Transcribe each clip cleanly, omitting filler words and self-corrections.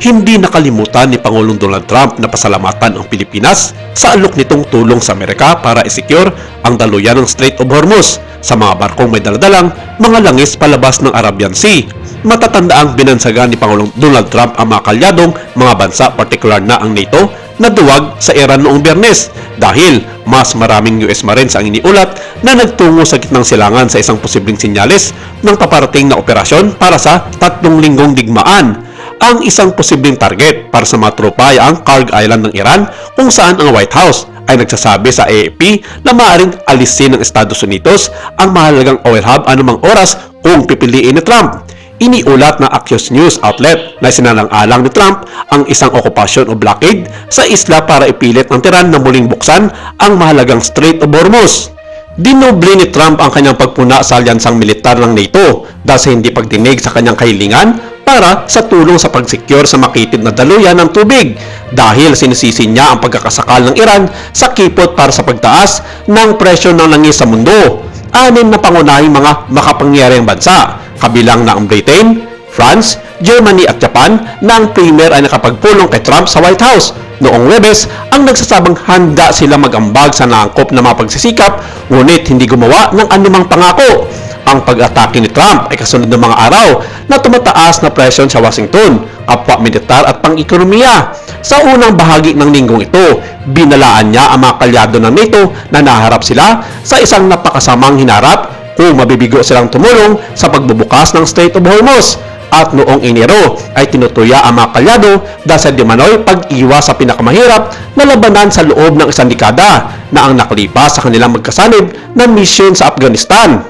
Hindi nakalimutan ni Pangulong Donald Trump na pasalamatan ang Pilipinas sa alok nitong tulong sa Amerika para i-secure ang daluyan ng Strait of Hormuz sa mga barkong may daladalang mga langis palabas ng Arabian Sea. Matatanda ang binansagan ni Pangulong Donald Trump ang mga kalyadong mga bansa, partikular na ang NATO, na duwag sa Iran noong Biyernes dahil mas maraming US Marines ang iniulat na nagtungo sa gitnang silangan sa isang posibleng sinyales ng paparating na operasyon para sa 3 linggong digmaan. Ang isang posibleng target para sa mga tropa ay ang Kharg Island ng Iran, kung saan ang White House ay nagsasabi sa AFP na maaaring alisin ng Estados Unidos ang mahalagang oil hub anumang oras kung pipiliin ni Trump. Iniulat na Axios News outlet na sinalang-alang ni Trump ang isang okupasyon o blockade sa isla para ipilit ng Tehran na muling buksan ang mahalagang Strait of Hormuz. Dinoble ni Trump ang kanyang pagpuna sa alyansang militar ng NATO dahil sa hindi pagdinig sa kanyang kahilingan para sa tulong sa pag-secure sa makitid na daluyan ng tubig dahil sinisisi niya ang pagkakasakal ng Iran sa kipot para sa pagtaas ng presyo ng langis sa mundo. 6 na pangunahing mga makapangyarihang bansa, kabilang na ang Britain, France, Germany at Japan, na ang premier ay nakapagpulong kay Trump sa White House. Noong Webes, ang nagsasabang handa sila mag-ambag sa naangkop na mga pagsisikap, ngunit hindi gumawa ng anumang pangako. Ang pag-atake ni Trump ay kasunod ng mga araw na tumataas na presyon sa Washington, kapwa militar at pang-ekonomiya. Sa unang bahagi ng linggong ito, binalaan niya ang mga kalyado ng NATO na naharap sila sa isang napakasamang hinarap kung mabibigo silang tumulong sa pagbubukas ng Strait of Hormuz. At noong Enero ay tinutuya ang mga kalyado dahil sa dimanoy pag-iwas sa pinakamahirap na labanan sa loob ng 1 dekada na ang nakalipas sa kanilang magkasanib na misyon sa Afghanistan.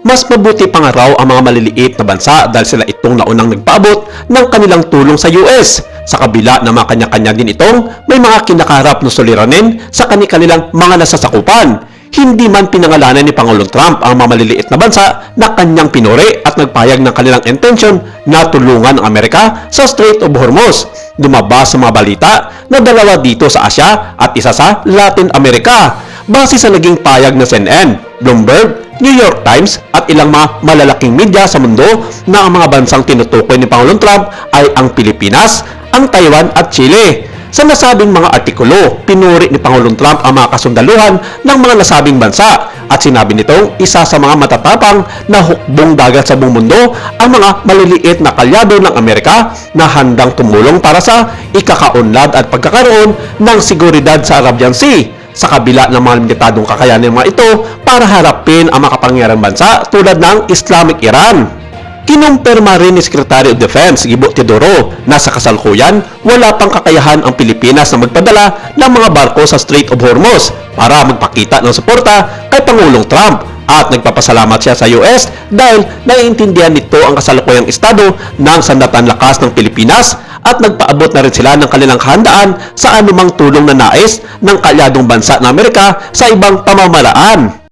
Mas mabuti pa nga raw ang mga maliliit na bansa dahil sila itong naunang nagpaabot ng kanilang tulong sa US. Sa kabila ng mga kanya-kanya din itong may mga kinakaharap na suliranin sa kanilang mga nasasakupan. Hindi man pinangalanan ni Pangulong Trump ang mga maliliit na bansa na kanyang pinuri at nagpayag ng kanilang intensyon na tulungan ang Amerika sa Strait of Hormuz. Lumabas sa mga balita na 2 dito sa Asya at isa sa Latin America. Base sa naging payag na CNN, Bloomberg, New York Times at ilang mga malalaking media sa mundo na ang mga bansang tinutukoy ni Pangulong Trump ay ang Pilipinas, ang Taiwan at Chile. Sa nasabing mga artikulo, pinuri ni Pangulong Trump ang mga kasundaluhan ng mga nasabing bansa at sinabi nitong isa sa mga matatapang na hukbong dagat sa buong mundo ang mga maliliit na kalyado ng Amerika na handang tumulong para sa ikakaunlad at pagkakaroon ng seguridad sa Arabian Sea, sa kabila ng mga limitadong kakayanin ng mga ito para harapin ang makapangyarihang bansa tulad ng Islamic Iran. Kinumpirma rin ni Secretary of Defense Gibo Teodoro na sa kasalukuyan wala pang kakayahan ang Pilipinas na magpadala ng mga barko sa Strait of Hormuz para magpakita ng suporta kay Pangulong Trump, at nagpapasalamat siya sa US dahil naiintindihan nito ang kasalukuyang estado ng sandatan lakas ng Pilipinas at nagpaabot na rin sila ng kanilang kahandaan sa anumang tulong na nais ng kalyadong bansa ng Amerika sa ibang pamamaraan.